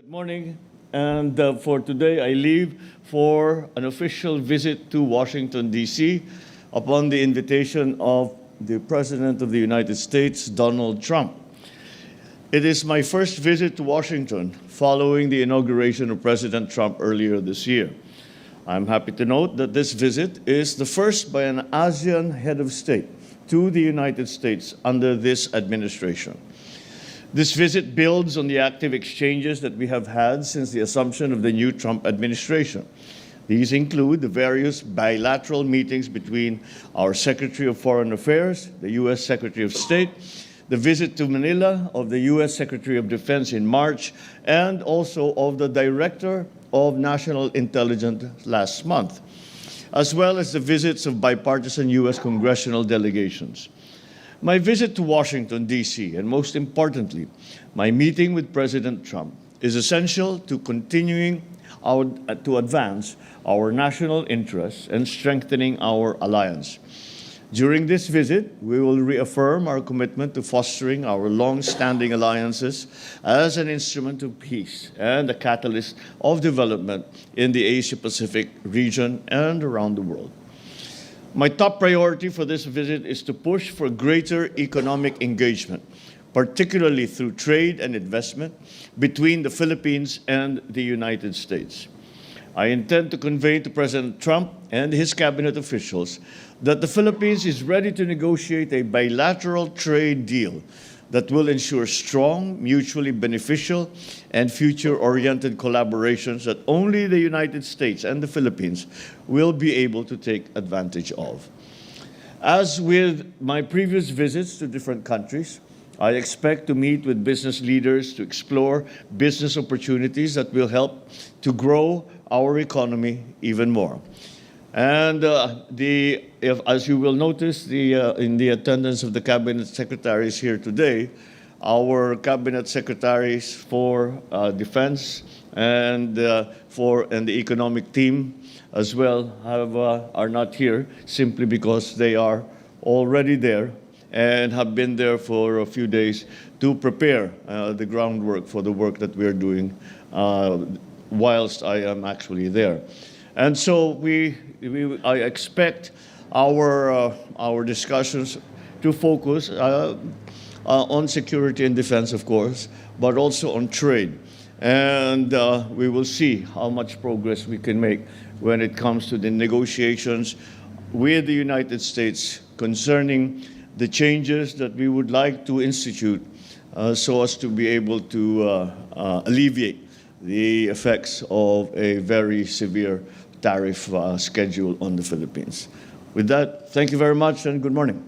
Good morning, and for today I leave for an official visit to Washington, D.C. upon the invitation of the President of the United States, Donald Trump. It is my first visit to Washington following the inauguration of President Trump earlier this year. I'm happy to note that this visit is the first by an ASEAN head of state to the United States under this administration. This visit builds on the active exchanges that we have had since the assumption of the new Trump administration. These include the various bilateral meetings between our Secretary of Foreign Affairs, the U.S. Secretary of State, the visit to Manila of the U.S. Secretary of Defense in March, and also of the Director of National Intelligence last month, as well as the visits of bipartisan U.S. congressional delegations. My visit to Washington, D.C., and most importantly, my meeting with President Trump, is essential to continuing to advance our national interests and strengthening our alliance. During this visit, we will reaffirm our commitment to fostering our long-standing alliances as an instrument of peace and a catalyst of development in the Asia-Pacific region and around the world. My top priority for this visit is to push for greater economic engagement, particularly through trade and investment between the Philippines and the United States. I intend to convey to President Trump and his cabinet officials that the Philippines is ready to negotiate a bilateral trade deal that will ensure strong, mutually beneficial, and future-oriented collaborations that only the United States and the Philippines will be able to take advantage of. As with my previous visits to different countries, I expect to meet with business leaders to explore business opportunities that will help to grow our economy even more. And as you will notice, in the attendance of the cabinet secretaries here today, our cabinet secretaries for defense and the economic team as well are not here simply because they are already there and have been there for a few days to prepare the groundwork for the work that we are doing whilst I am actually there. And so I expect our discussions to focus on security and defense, of course, but also on trade. And we will see how much progress we can make when it comes to the negotiations with the United States concerning the changes that we would like to institute so as to be able to alleviate the effects of a very severe tariff schedule on the Philippines. With that, thank you very much and good morning.